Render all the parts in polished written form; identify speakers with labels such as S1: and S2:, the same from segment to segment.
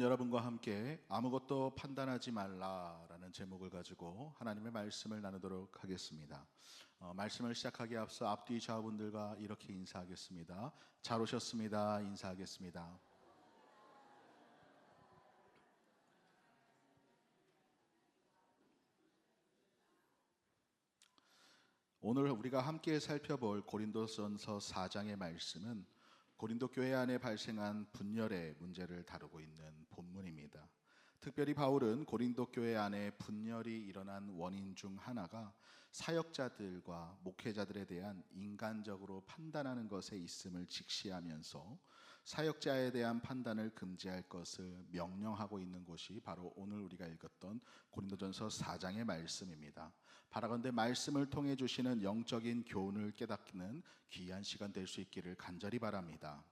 S1: 오늘은 여러분과 함께 아무것도 판단하지 말라라는 제목을 가지고 하나님의 말씀을 나누도록 하겠습니다. 말씀을 시작하기에 앞서 앞뒤 좌우분들과 이렇게 인사하겠습니다. 잘 오셨습니다. 인사하겠습니다. 오늘 우리가 함께 살펴볼 고린도전서 4장의 말씀은 고린도 교회 안에 발생한 분열의 문제를 다루고 있는 본문입니다. 특별히 바울은 고린도 교회 안에 분열이 일어난 원인 중 하나가 사역자들과 목회자들에 대한 인간적으로 판단하는 것에 있음을 직시하면서 사역자에 대한 판단을 금지할 것을 명령하고 있는 곳이 바로 오늘 우리가 읽었던 고린도전서 4장의 말씀입니다. 바라건대 말씀을 통해 주시는 영적인 교훈을 깨닫는 귀한 시간 될 수 있기를 간절히 바랍니다.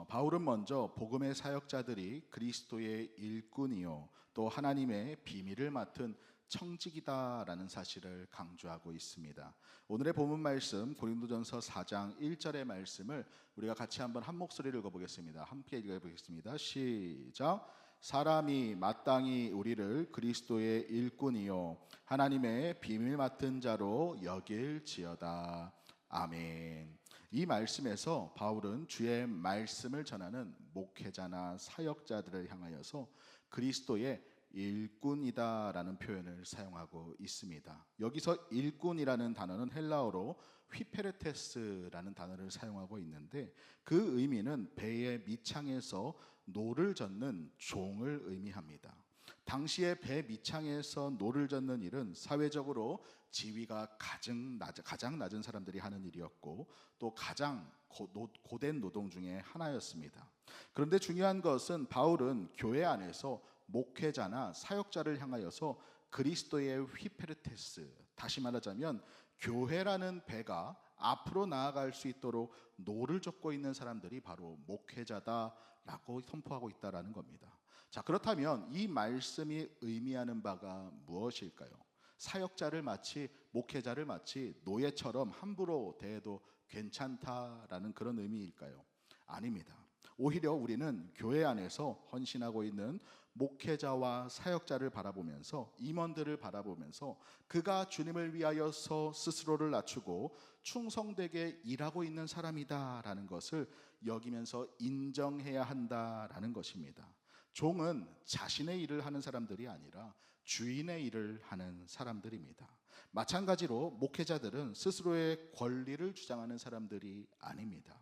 S1: 바울은 먼저 복음의 사역자들이 그리스도의 일꾼이요 또 하나님의 비밀을 맡은 청직이다라는 사실을 강조하고 있습니다. 오늘의 본문 말씀 고린도전서 4장 1절의 말씀을 우리가 같이 한번 한 목소리를 읽어보겠습니다. 함께 읽어보겠습니다. 시작. 사람이 마땅히 우리를 그리스도의 일꾼이요 하나님의 비밀 맡은 자로 여길지어다. 아멘. 이 말씀에서 바울은 주의 말씀을 전하는 목회자나 사역자들을 향하여서 그리스도의 일꾼이다라는 표현을 사용하고 있습니다. 여기서 일꾼이라는 단어는 헬라어로 휘페르테스라는 단어를 사용하고 있는데 그 의미는 배의 밑창에서 노를 젓는 종을 의미합니다. 당시에 배 밑창에서 노를 젓는 일은 사회적으로 지위가 가장 낮은 사람들이 하는 일이었고 또 가장 고된 노동 중에 하나였습니다. 그런데 중요한 것은 바울은 교회 안에서 목회자나 사역자를 향하여서 그리스도의 휘페르테스, 다시 말하자면 교회라는 배가 앞으로 나아갈 수 있도록 노를 젓고 있는 사람들이 바로 목회자다라고 선포하고 있다라는 겁니다. 자, 그렇다면 이 말씀이 의미하는 바가 무엇일까요? 사역자를 마치 목회자를 마치 노예처럼 함부로 대해도 괜찮다라는 그런 의미일까요? 아닙니다. 오히려 우리는 교회 안에서 헌신하고 있는 목회자와 사역자를 바라보면서 임원들을 바라보면서 그가 주님을 위하여서 스스로를 낮추고 충성되게 일하고 있는 사람이다라는 것을 여기면서 인정해야 한다라는 것입니다. 종은 자신의 일을 하는 사람들이 아니라 주인의 일을 하는 사람들입니다. 마찬가지로 목회자들은 스스로의 권리를 주장하는 사람들이 아닙니다.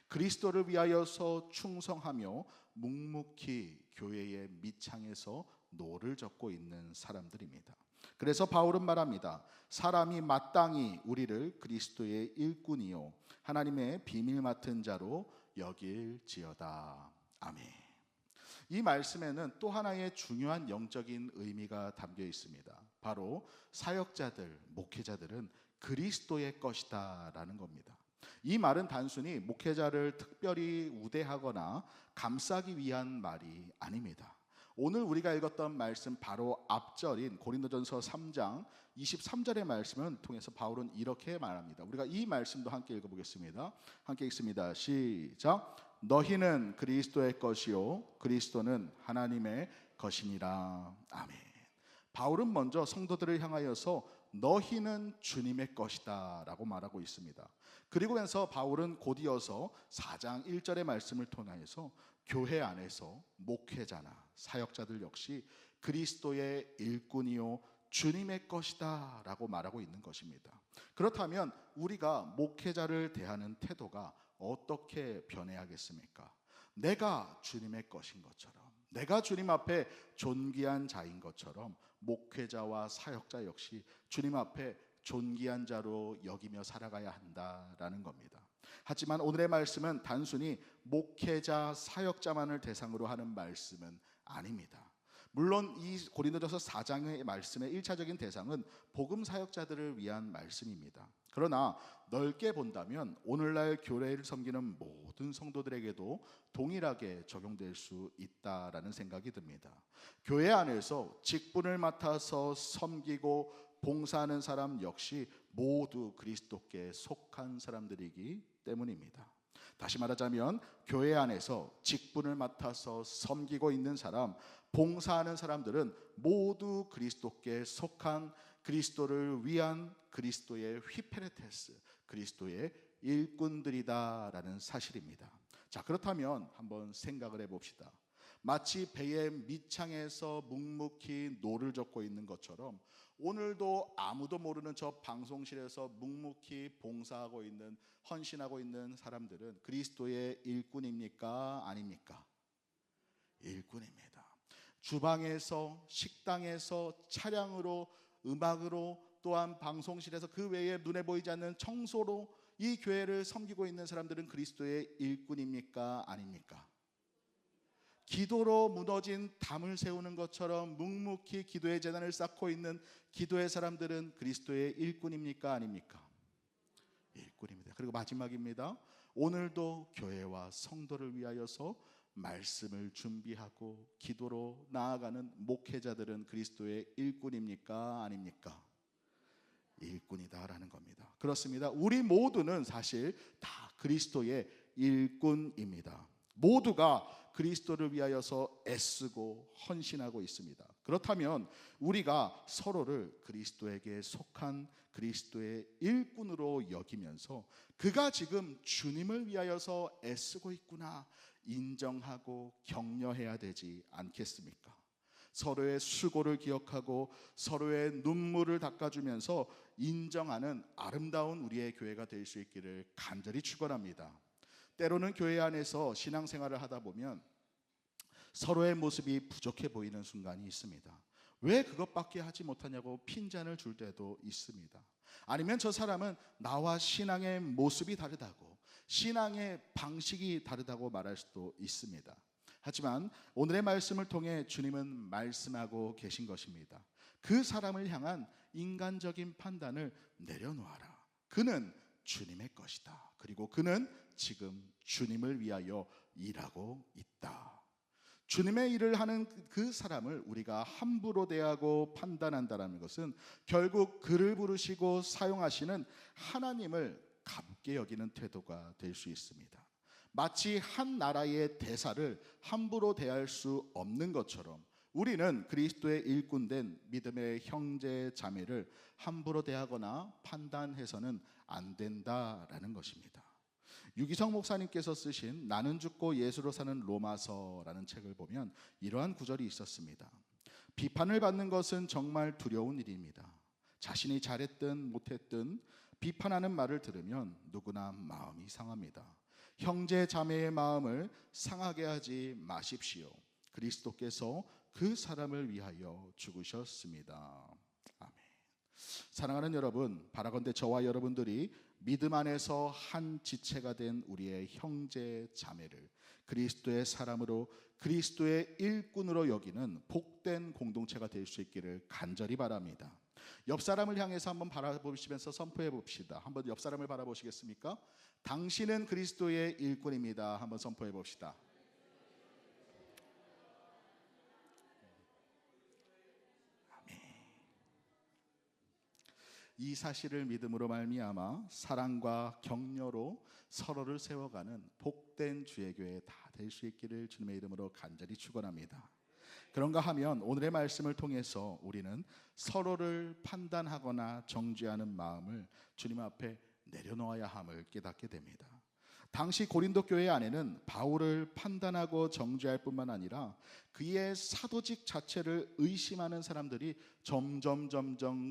S1: 그리스도를 위하여서 충성하며 묵묵히 교회의 밑창에서 노를 젓고 있는 사람들입니다. 그래서 바울은 말합니다. 사람이 마땅히 우리를 그리스도의 일꾼이요 하나님의 비밀 맡은 자로 여길지어다. 아멘. 이 말씀에는 또 하나의 중요한 영적인 의미가 담겨 있습니다. 바로 사역자들, 목회자들은 그리스도의 것이다 라는 겁니다. 이 말은 단순히 목회자를 특별히 우대하거나 감싸기 위한 말이 아닙니다. 오늘 우리가 읽었던 말씀 바로 앞절인 고린도전서 3장 23절의 말씀을 통해서 바울은 이렇게 말합니다. 우리가 이 말씀도 함께 읽어보겠습니다. 함께 읽습니다. 시작. 너희는 그리스도의 것이요 그리스도는 하나님의 것이니라. 아멘. 바울은 먼저 성도들을 향하여서 너희는 주님의 것이다 라고 말하고 있습니다. 그리고 나서 바울은 곧이어서 4장 1절의 말씀을 통해서 교회 안에서 목회자나 사역자들 역시 그리스도의 일꾼이요 주님의 것이다 라고 말하고 있는 것입니다. 그렇다면 우리가 목회자를 대하는 태도가 어떻게 변해야겠습니까? 내가 주님의 것인 것처럼, 내가 주님 앞에 존귀한 자인 것처럼 목회자와 사역자 역시 주님 앞에 존귀한 자로 여기며 살아가야 한다라는 겁니다. 하지만 오늘의 말씀은 단순히 목회자, 사역자만을 대상으로 하는 말씀은 아닙니다. 물론 이 고린도전서 4장의 말씀의 1차적인 대상은 복음 사역자들을 위한 말씀입니다. 그러나 넓게 본다면 오늘날 교회를 섬기는 모든 성도들에게도 동일하게 적용될 수 있다라는 생각이 듭니다. 교회 안에서 직분을 맡아서 섬기고 봉사하는 사람 역시 모두 그리스도께 속한 사람들이기 때문입니다. 다시 말하자면 교회 안에서 직분을 맡아서 섬기고 있는 사람, 봉사하는 사람들은 모두 그리스도께 속한, 그리스도를 위한 그리스도의 휘페레테스, 그리스도의 일꾼들이다라는 사실입니다. 자, 그렇다면 한번 생각을 해봅시다. 마치 배의 밑창에서 묵묵히 노를 젓고 있는 것처럼 오늘도 아무도 모르는 저 방송실에서 묵묵히 봉사하고 있는, 헌신하고 있는 사람들은 그리스도의 일꾼입니까? 아닙니까? 일꾼입니다. 주방에서, 식당에서, 차량으로, 음악으로, 또한 방송실에서, 그 외에 눈에 보이지 않는 청소로 이 교회를 섬기고 있는 사람들은 그리스도의 일꾼입니까? 아닙니까? 기도로 무너진 담을 세우는 것처럼 묵묵히 기도의 재단을 쌓고 있는 기도의 사람들은 그리스도의 일꾼입니까? 아닙니까? 일꾼입니다. 그리고 마지막입니다. 오늘도 교회와 성도를 위하여서 말씀을 준비하고 기도로 나아가는 목회자들은 그리스도의 일꾼입니까? 아닙니까? 일꾼이다라는 겁니다. 그렇습니다. 우리 모두는 사실 다 그리스도의 일꾼입니다. 모두가 그리스도를 위하여서 애쓰고 헌신하고 있습니다. 그렇다면 우리가 서로를 그리스도에게 속한 그리스도의 일꾼으로 여기면서 그가 지금 주님을 위하여서 애쓰고 있구나 인정하고 격려해야 되지 않겠습니까? 서로의 수고를 기억하고 서로의 눈물을 닦아주면서 인정하는 아름다운 우리의 교회가 될 수 있기를 간절히 축원합니다. 때로는 교회 안에서 신앙생활을 하다 보면 서로의 모습이 부족해 보이는 순간이 있습니다. 왜 그것밖에 하지 못하냐고 핀잔을 줄 때도 있습니다. 아니면 저 사람은 나와 신앙의 모습이 다르다고, 신앙의 방식이 다르다고 말할 수도 있습니다. 하지만 오늘의 말씀을 통해 주님은 말씀하고 계신 것입니다. 그 사람을 향한 인간적인 판단을 내려놓아라. 그는 주님의 것이다. 그리고 그는 지금 주님을 위하여 일하고 있다. 주님의 일을 하는 그 사람을 우리가 함부로 대하고 판단한다는 것은 결국 그를 부르시고 사용하시는 하나님을 가볍게 여기는 태도가 될 수 있습니다. 마치 한 나라의 대사를 함부로 대할 수 없는 것처럼 우리는 그리스도의 일꾼된 믿음의 형제 자매를 함부로 대하거나 판단해서는 안 된다라는 것입니다. 유기성 목사님께서 쓰신 나는 죽고 예수로 사는 로마서라는 책을 보면 이러한 구절이 있었습니다. 비판을 받는 것은 정말 두려운 일입니다. 자신이 잘했든 못했든 비판하는 말을 들으면 누구나 마음이 상합니다. 형제 자매의 마음을 상하게 하지 마십시오. 그리스도께서 그 사람을 위하여 죽으셨습니다. 아멘. 사랑하는 여러분, 바라건대 저와 여러분들이 믿음 안에서 한 지체가 된 우리의 형제 자매를 그리스도의 사람으로, 그리스도의 일꾼으로 여기는 복된 공동체가 될 수 있기를 간절히 바랍니다. 옆 사람을 향해서 한번 바라보시면서 선포해 봅시다. 한번 옆 사람을 바라보시겠습니까? 당신은 그리스도의 일꾼입니다. 한번 선포해 봅시다. 이 사실을 믿음으로 말미암아 사랑과 격려로 서로를 세워가는 복된 주의 교회 다 될 수 있기를 주님의 이름으로 간절히 축원합니다. 그런가 하면 오늘의 말씀을 통해서 우리는 서로를 판단하거나 정죄하는 마음을 주님 앞에 내려놓아야 함을 깨닫게 됩니다. 당시 고린도 교회 안에는 바울을 판단하고 정죄할 뿐만 아니라 그의 사도직 자체를 의심하는 사람들이 점점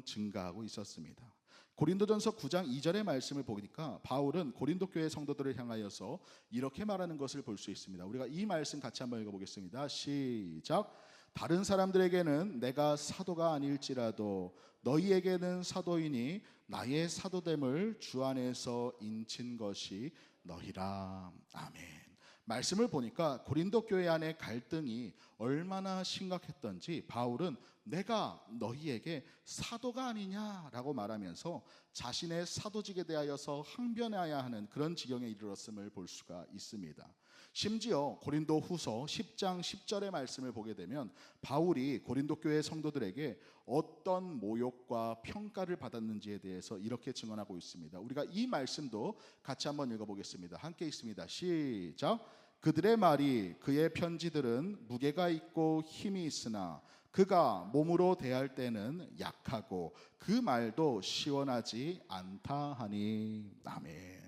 S1: 증가하고 있었습니다. 고린도전서 9장 2절의 말씀을 보니까 바울은 고린도 교회 성도들을 향하여서 이렇게 말하는 것을 볼 수 있습니다. 우리가 이 말씀 같이 한번 읽어보겠습니다. 시작. 다른 사람들에게는 내가 사도가 아닐지라도 너희에게는 사도이니 나의 사도됨을 주 안에서 인친 것이 너희라. 아멘. 말씀을 보니까 고린도 교회 안의 갈등이 얼마나 심각했던지 바울은 내가 너희에게 사도가 아니냐라고 말하면서 자신의 사도직에 대하여서 항변해야 하는 그런 지경에 이르렀음을 볼 수가 있습니다. 심지어 고린도 후서 10장 10절의 말씀을 보게 되면 바울이 고린도 교회 성도들에게 어떤 모욕과 평가를 받았는지에 대해서 이렇게 증언하고 있습니다. 우리가 이 말씀도 같이 한번 읽어보겠습니다. 함께 있습니다. 시작. 그들의 말이 그의 편지들은 무게가 있고 힘이 있으나 그가 몸으로 대할 때는 약하고 그 말도 시원하지 않다 하니. 아멘.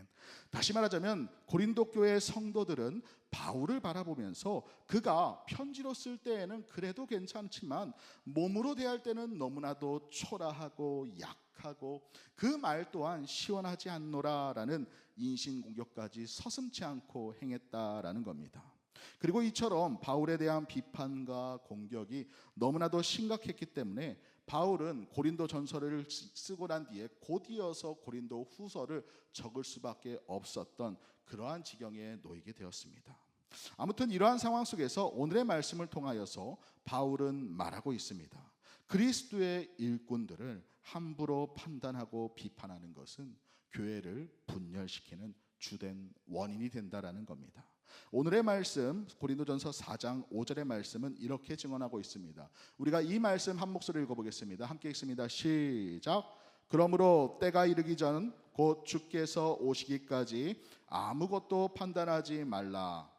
S1: 다시 말하자면 고린도 교회 성도들은 바울을 바라보면서 그가 편지로 쓸 때에는 그래도 괜찮지만 몸으로 대할 때는 너무나도 초라하고 약하고 그 말 또한 시원하지 않노라라는 인신공격까지 서슴지 않고 행했다라는 겁니다. 그리고 이처럼 바울에 대한 비판과 공격이 너무나도 심각했기 때문에 바울은 고린도 전서를 쓰고 난 뒤에 곧이어서 고린도 후서를 적을 수밖에 없었던 그러한 지경에 놓이게 되었습니다. 아무튼 이러한 상황 속에서 오늘의 말씀을 통하여서 바울은 말하고 있습니다. 그리스도의 일꾼들을 함부로 판단하고 비판하는 것은 교회를 분열시키는 주된 원인이 된다라는 겁니다. 오늘의 말씀 고린도전서 4장 5절의 말씀은 이렇게 증언하고 있습니다. 우리가 이 말씀 한 목소리로 읽어보겠습니다. 함께 읽습니다. 시작. 그러므로 때가 이르기 전 곧 주께서 오시기까지 아무것도 판단하지 말라.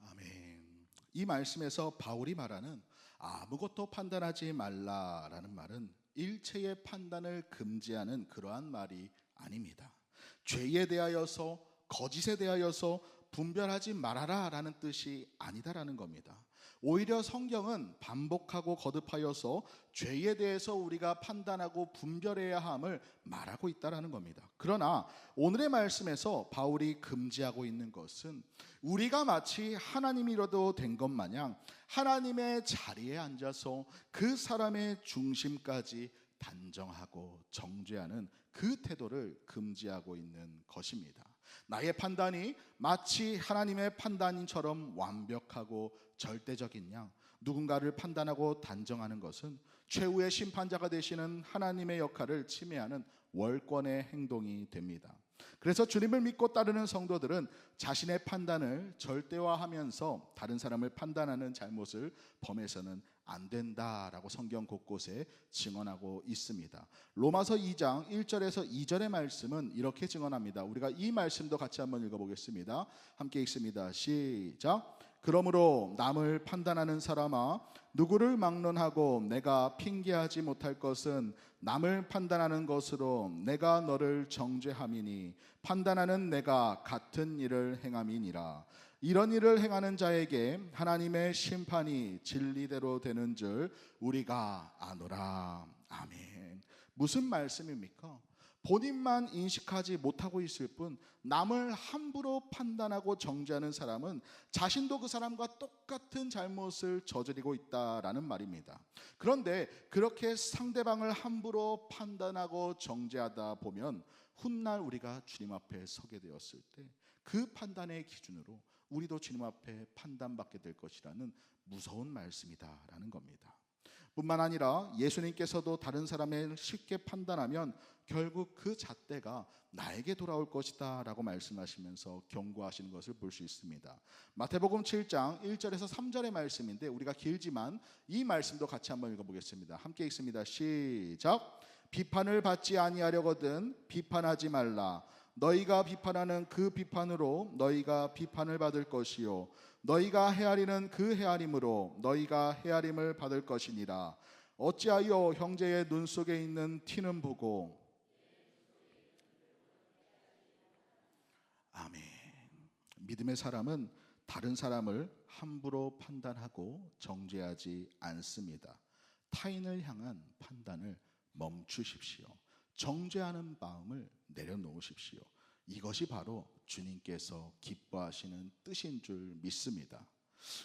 S1: 아멘. 이 말씀에서 바울이 말하는 아무것도 판단하지 말라라는 말은 일체의 판단을 금지하는 그러한 말이 아닙니다. 죄에 대하여서 거짓에 대하여서 분별하지 말아라 라는 뜻이 아니다라는 겁니다. 오히려 성경은 반복하고 거듭하여서 죄에 대해서 우리가 판단하고 분별해야 함을 말하고 있다라는 겁니다. 그러나 오늘의 말씀에서 바울이 금지하고 있는 것은 우리가 마치 하나님이라도 된 것 마냥 하나님의 자리에 앉아서 그 사람의 중심까지 단정하고 정죄하는 그 태도를 금지하고 있는 것입니다. 나의 판단이 마치 하나님의 판단처럼 완벽하고 절대적인 양 누군가를 판단하고 단정하는 것은 최후의 심판자가 되시는 하나님의 역할을 침해하는 월권의 행동이 됩니다. 그래서 주님을 믿고 따르는 성도들은 자신의 판단을 절대화하면서 다른 사람을 판단하는 잘못을 범해서는 안 된다라고 성경 곳곳에 증언하고 있습니다. 로마서 2장 1절에서 2절의 말씀은 이렇게 증언합니다. 우리가 이 말씀도 같이 한번 읽어보겠습니다. 함께 읽습니다. 시작. 그러므로 남을 판단하는 사람아 누구를 막론하고 내가 핑계하지 못할 것은 남을 판단하는 것으로 내가 너를 정죄함이니 판단하는 내가 같은 일을 행함이니라. 이런 일을 행하는 자에게 하나님의 심판이 진리대로 되는 줄 우리가 아노라. 아멘. 무슨 말씀입니까? 본인만 인식하지 못하고 있을 뿐 남을 함부로 판단하고 정죄하는 사람은 자신도 그 사람과 똑같은 잘못을 저지르고 있다라는 말입니다. 그런데 그렇게 상대방을 함부로 판단하고 정죄하다 보면 훗날 우리가 주님 앞에 서게 되었을 때 그 판단의 기준으로 우리도 주님 앞에 판단받게 될 것이라는 무서운 말씀이다라는 겁니다. 뿐만 아니라 예수님께서도 다른 사람을 쉽게 판단하면 결국 그 잣대가 나에게 돌아올 것이다 라고 말씀하시면서 경고하시는 것을 볼 수 있습니다. 마태복음 7장 1절에서 3절의 말씀인데 우리가 길지만 이 말씀도 같이 한번 읽어보겠습니다. 함께 읽습니다. 시작. 비판을 받지 아니하려거든 비판하지 말라. 너희가 비판하는 그 비판으로 너희가 비판을 받을 것이요 너희가 헤아리는 그 헤아림으로 너희가 헤아림을 받을 것이니라. 어찌하여 형제의 눈 속에 있는 티는 보고. 아멘. 믿음의 사람은 다른 사람을 함부로 판단하고 정죄하지 않습니다. 타인을 향한 판단을 멈추십시오. 정죄하는 마음을 내려놓으십시오. 이것이 바로 주님께서 기뻐하시는 뜻인 줄 믿습니다.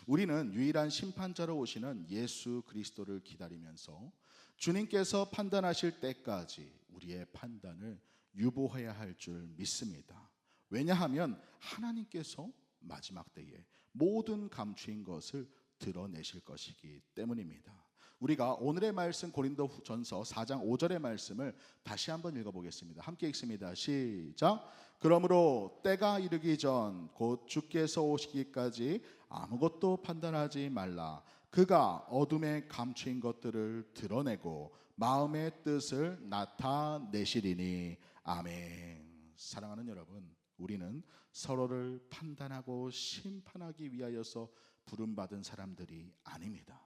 S1: 우리는 유일한 심판자로 오시는 예수 그리스도를 기다리면서 주님께서 판단하실 때까지 우리의 판단을 유보해야 할 줄 믿습니다. 왜냐하면 하나님께서 마지막 때에 모든 감추인 것을 드러내실 것이기 때문입니다. 우리가 오늘의 말씀 고린도전서 4장 5절의 말씀을 다시 한번 읽어보겠습니다. 함께 읽습니다. 시작. 그러므로 때가 이르기 전 곧 주께서 오시기까지 아무것도 판단하지 말라. 그가 어둠에 감추인 것들을 드러내고 마음의 뜻을 나타내시리니. 아멘. 사랑하는 여러분, 우리는 서로를 판단하고 심판하기 위하여서 부름받은 사람들이 아닙니다.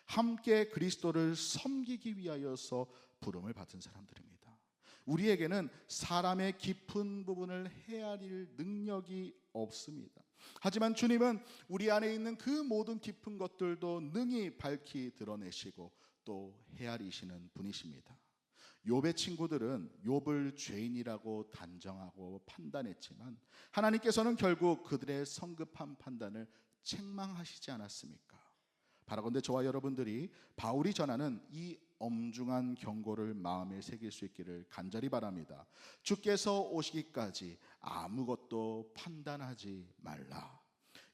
S1: 함께 그리스도를 섬기기 위하여서 부름을 받은 사람들입니다. 우리에게는 사람의 깊은 부분을 헤아릴 능력이 없습니다. 하지만 주님은 우리 안에 있는 그 모든 깊은 것들도 능히 밝히 드러내시고 또 헤아리시는 분이십니다. 욥의 친구들은 욥을 죄인이라고 단정하고 판단했지만 하나님께서는 결국 그들의 성급한 판단을 책망하시지 않았습니까? 바라건대 저와 여러분들이 바울이 전하는 이 엄중한 경고를 마음에 새길 수 있기를 간절히 바랍니다. 주께서 오시기까지 아무것도 판단하지 말라.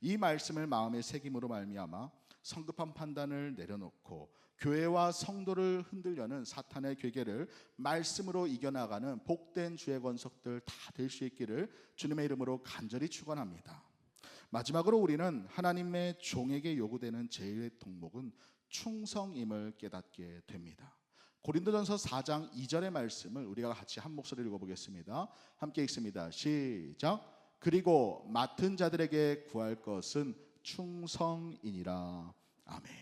S1: 이 말씀을 마음에 새김으로 말미암아 성급한 판단을 내려놓고 교회와 성도를 흔들려는 사탄의 괴계를 말씀으로 이겨나가는 복된 주의 권속들 다 될 수 있기를 주님의 이름으로 간절히 축원합니다. 마지막으로 우리는 하나님의 종에게 요구되는 제일의 덕목은 충성임을 깨닫게 됩니다. 고린도전서 4장 2절의 말씀을 우리가 같이 한 목소리로 읽어보겠습니다. 함께 읽습니다. 시작. 그리고 맡은 자들에게 구할 것은 충성이니라. 아멘.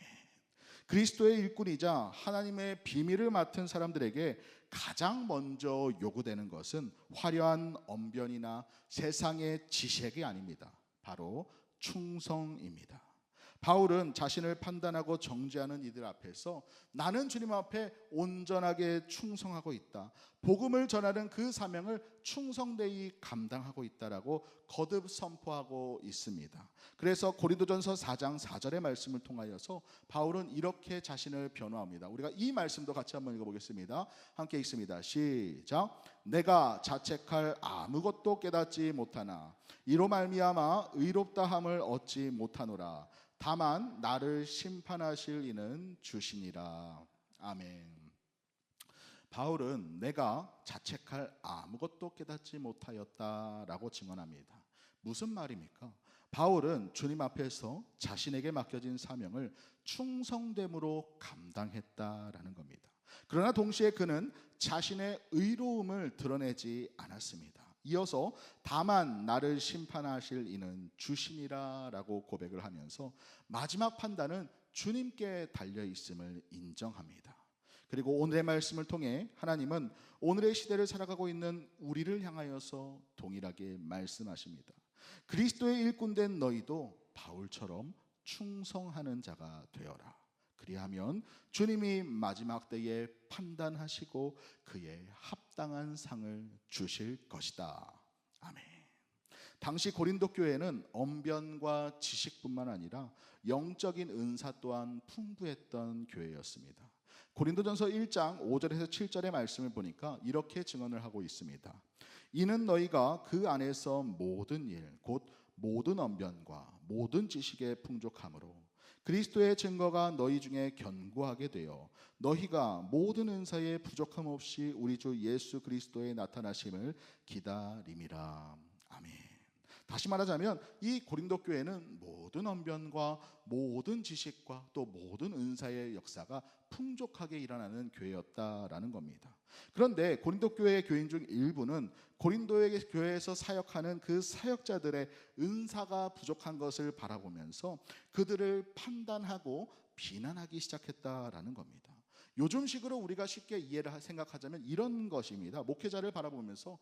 S1: 그리스도의 일꾼이자 하나님의 비밀을 맡은 사람들에게 가장 먼저 요구되는 것은 화려한 언변이나 세상의 지식이 아닙니다. 바로 충성입니다. 바울은 자신을 판단하고 정죄하는 이들 앞에서 나는 주님 앞에 온전하게 충성하고 있다, 복음을 전하는 그 사명을 충성되이 감당하고 있다라고 거듭 선포하고 있습니다. 그래서 고린도전서 4장 4절의 말씀을 통하여서 바울은 이렇게 자신을 변호합니다. 우리가 이 말씀도 같이 한번 읽어보겠습니다. 함께 읽습니다. 시작. 내가 자책할 아무것도 깨닫지 못하나 이로 말미암아 의롭다함을 얻지 못하노라. 다만 나를 심판하실 이는 주시니라. 아멘. 바울은 내가 자책할 아무것도 깨닫지 못하였다라고 증언합니다. 무슨 말입니까? 바울은 주님 앞에서 자신에게 맡겨진 사명을 충성됨으로 감당했다라는 겁니다. 그러나 동시에 그는 자신의 의로움을 드러내지 않았습니다. 이어서 다만 나를 심판하실 이는 주시니라 라고 고백을 하면서 마지막 판단은 주님께 달려있음을 인정합니다. 그리고 오늘의 말씀을 통해 하나님은 오늘의 시대를 살아가고 있는 우리를 향하여서 동일하게 말씀하십니다. 그리스도의 일꾼된 너희도 바울처럼 충성하는 자가 되어라. 그리하면 주님이 마지막 때에 판단하시고 그의 합당한 상을 주실 것이다. 아멘. 당시 고린도 교회는 언변과 지식뿐만 아니라 영적인 은사 또한 풍부했던 교회였습니다. 고린도전서 1장 5절에서 7절의 말씀을 보니까 이렇게 증언을 하고 있습니다. 이는 너희가 그 안에서 모든 일, 곧 모든 언변과 모든 지식에 풍족함으로 그리스도의 증거가 너희 중에 견고하게 되어 너희가 모든 은사에 부족함 없이 우리 주 예수 그리스도의 나타나심을 기다림이라. 아멘. 다시 말하자면 이 고린도 교회는 모든 언변과 모든 지식과 또 모든 은사의 역사가 풍족하게 일어나는 교회였다라는 겁니다. 그런데 고린도 교회의 교인 중 일부는 고린도의 교회에서 사역하는 그 사역자들의 은사가 부족한 것을 바라보면서 그들을 판단하고 비난하기 시작했다라는 겁니다. 요즘식으로 우리가 쉽게 이해를 생각하자면 이런 것입니다. 목회자를 바라보면서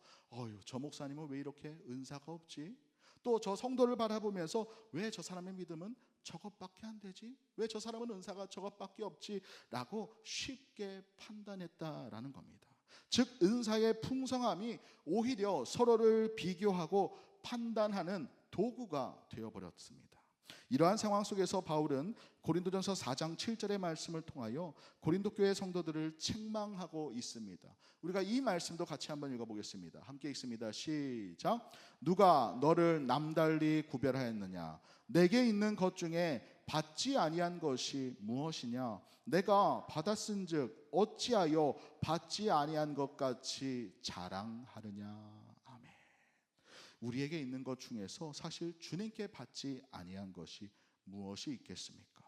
S1: 저 목사님은 왜 이렇게 은사가 없지? 또 저 성도를 바라보면서 왜 저 사람의 믿음은 저것밖에 안 되지? 왜 저 사람은 은사가 저것밖에 없지? 라고 쉽게 판단했다라는 겁니다. 즉 은사의 풍성함이 오히려 서로를 비교하고 판단하는 도구가 되어버렸습니다. 이러한 상황 속에서 바울은 고린도전서 4장 7절의 말씀을 통하여 고린도 교회 성도들을 책망하고 있습니다. 우리가 이 말씀도 같이 한번 읽어보겠습니다. 함께 읽습니다. 시작. 누가 너를 남달리 구별하였느냐? 내게 있는 것 중에 받지 아니한 것이 무엇이냐? 내가 받았은즉 어찌하여 받지 아니한 것 같이 자랑하느냐? 아멘. 우리에게 있는 것 중에서 사실 주님께 받지 아니한 것이 무엇이 있겠습니까?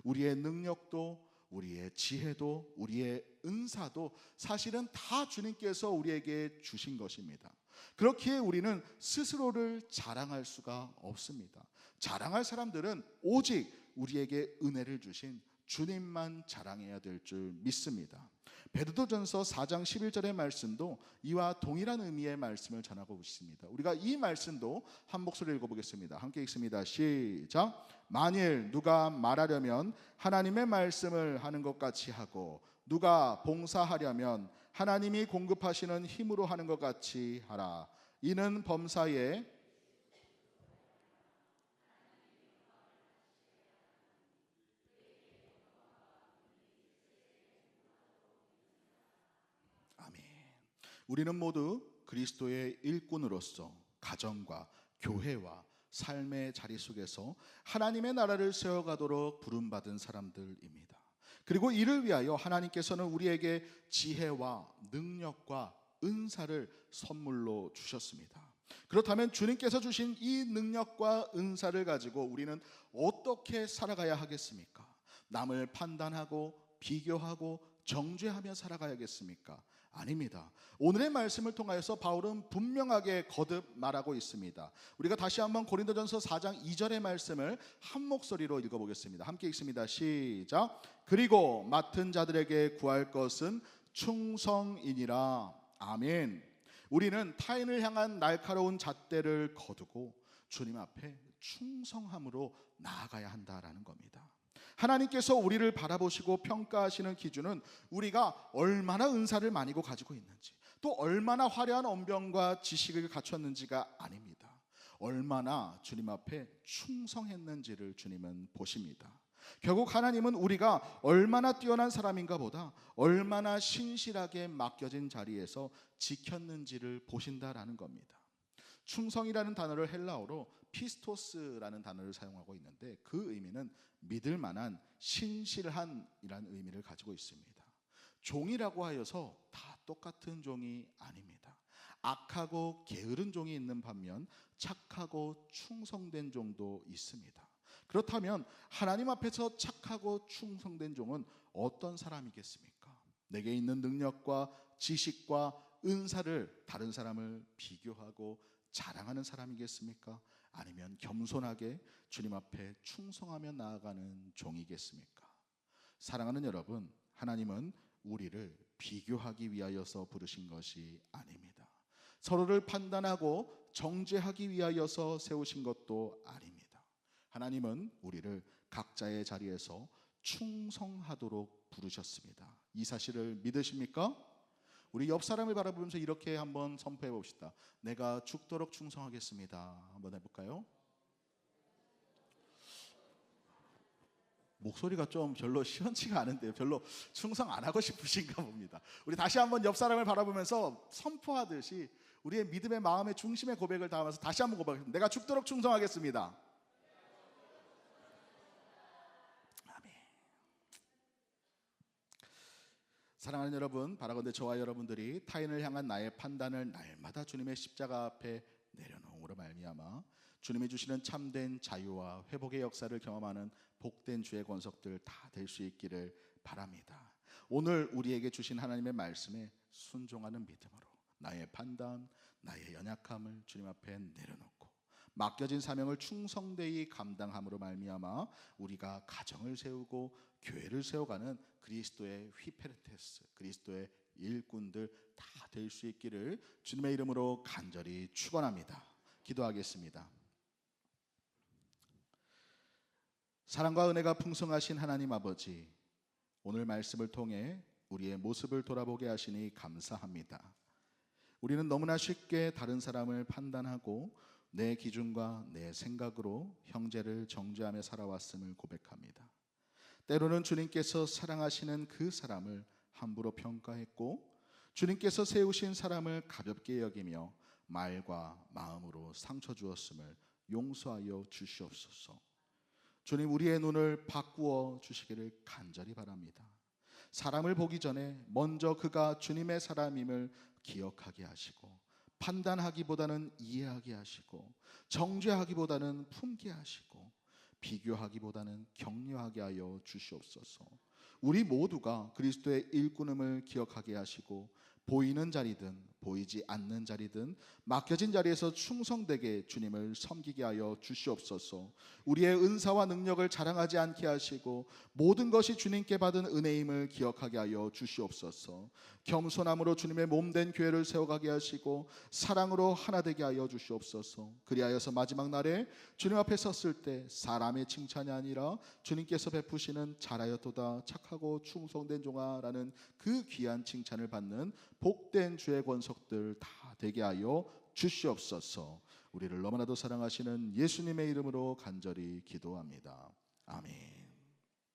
S1: 우리의 능력도, 우리의 지혜도, 우리의 은사도 사실은 다 주님께서 우리에게 주신 것입니다. 그렇기에 우리는 스스로를 자랑할 수가 없습니다. 자랑할 사람들은 오직 우리에게 은혜를 주신 주님만 자랑해야 될 줄 믿습니다. 베드로전서 4장 11절의 말씀도 이와 동일한 의미의 말씀을 전하고 있습니다. 우리가 이 말씀도 한 목소리로 읽어보겠습니다. 함께 읽습니다. 시작. 만일 누가 말하려면 하나님의 말씀을 하는 것 같이 하고 누가 봉사하려면 하나님이 공급하시는 힘으로 하는 것 같이 하라. 이는 범사에 아멘. 우리는 모두 그리스도의 일꾼으로서 가정과 교회와 삶의 자리 속에서 하나님의 나라를 세워가도록 부름받은 사람들입니다. 그리고 이를 위하여 하나님께서는 우리에게 지혜와 능력과 은사를 선물로 주셨습니다. 그렇다면 주님께서 주신 이 능력과 은사를 가지고 우리는 어떻게 살아가야 하겠습니까? 남을 판단하고 비교하고 정죄하며 살아가야겠습니까? 아닙니다. 오늘의 말씀을 통하여서 바울은 분명하게 거듭 말하고 있습니다. 우리가 다시 한번 고린도전서 4장 2절의 말씀을 한 목소리로 읽어보겠습니다. 함께 읽습니다. 시작. 그리고 맡은 자들에게 구할 것은 충성이니라. 아멘. 우리는 타인을 향한 날카로운 잣대를 거두고 주님 앞에 충성함으로 나아가야 한다라는 겁니다. 하나님께서 우리를 바라보시고 평가하시는 기준은 우리가 얼마나 은사를 많이 가지고 있는지, 또 얼마나 화려한 언변과 지식을 갖췄는지가 아닙니다. 얼마나 주님 앞에 충성했는지를 주님은 보십니다. 결국 하나님은 우리가 얼마나 뛰어난 사람인가 보다 얼마나 신실하게 맡겨진 자리에서 지켰는지를 보신다라는 겁니다. 충성이라는 단어를 헬라어로 피스토스라는 단어를 사용하고 있는데 그 의미는 믿을 만한 신실한이라는 의미를 가지고 있습니다. 종이라고 하여서 다 똑같은 종이 아닙니다. 악하고 게으른 종이 있는 반면 착하고 충성된 종도 있습니다. 그렇다면 하나님 앞에서 착하고 충성된 종은 어떤 사람이겠습니까? 내게 있는 능력과 지식과 은사를 다른 사람을 비교하고 자랑하는 사람이겠습니까? 아니면 겸손하게 주님 앞에 충성하며 나아가는 종이겠습니까? 사랑하는 여러분, 하나님은 우리를 비교하기 위하여서 부르신 것이 아닙니다. 서로를 판단하고 정죄하기 위하여서 세우신 것도 아닙니다. 하나님은 우리를 각자의 자리에서 충성하도록 부르셨습니다. 이 사실을 믿으십니까? 우리 옆 사람을 바라보면서 이렇게 한번 선포해 봅시다. 내가 죽도록 충성하겠습니다. 한번 해볼까요? 목소리가 좀 별로 시원치가 않은데요. 별로 충성 안 하고 싶으신가 봅니다. 우리 다시 한번 옆 사람을 바라보면서 선포하듯이 우리의 믿음의 마음의 중심의 고백을 다하면서 다시 한번 고백합니다. 내가 죽도록 충성하겠습니다. 사랑하는 여러분, 바라건대 저와 여러분들이 타인을 향한 나의 판단을 날마다 주님의 십자가 앞에 내려놓음으로 말미암아 주님이 주시는 참된 자유와 회복의 역사를 경험하는 복된 주의 권속들 다 될 수 있기를 바랍니다. 오늘 우리에게 주신 하나님의 말씀에 순종하는 믿음으로 나의 판단, 나의 연약함을 주님 앞에 내려놓고 맡겨진 사명을 충성되이 감당함으로 말미암아 우리가 가정을 세우고 교회를 세워가는 그리스도의 휘페르테스, 그리스도의 일꾼들 다 될 수 있기를 주님의 이름으로 간절히 축원합니다. 기도하겠습니다. 사랑과 은혜가 풍성하신 하나님 아버지, 오늘 말씀을 통해 우리의 모습을 돌아보게 하시니 감사합니다. 우리는 너무나 쉽게 다른 사람을 판단하고 내 기준과 내 생각으로 형제를 정죄하며 살아왔음을 고백합니다. 때로는 주님께서 사랑하시는 그 사람을 함부로 평가했고 주님께서 세우신 사람을 가볍게 여기며 말과 마음으로 상처 주었음을 용서하여 주시옵소서. 주님, 우리의 눈을 바꾸어 주시기를 간절히 바랍니다. 사람을 보기 전에 먼저 그가 주님의 사람임을 기억하게 하시고, 판단하기보다는 이해하게 하시고, 정죄하기보다는 품게 하시고, 비교하기보다는 격려하게 하여 주시옵소서. 우리 모두가 그리스도의 일꾼임을 기억하게 하시고, 보이는 자리든 보이지 않는 자리든 맡겨진 자리에서 충성되게 주님을 섬기게 하여 주시옵소서. 우리의 은사와 능력을 자랑하지 않게 하시고 모든 것이 주님께 받은 은혜임을 기억하게 하여 주시옵소서. 겸손함으로 주님의 몸된 교회를 세워가게 하시고 사랑으로 하나 되게 하여 주시옵소서. 그리하여서 마지막 날에 주님 앞에 섰을 때 사람의 칭찬이 아니라 주님께서 베푸시는 잘하였도다 착하고 충성된 종아라는 그 귀한 칭찬을 받는 복된 주의 권속들 다 되게 하여 주시옵소서. 우리를 너무나도 사랑하시는 예수님의 이름으로 간절히 기도합니다. 아멘.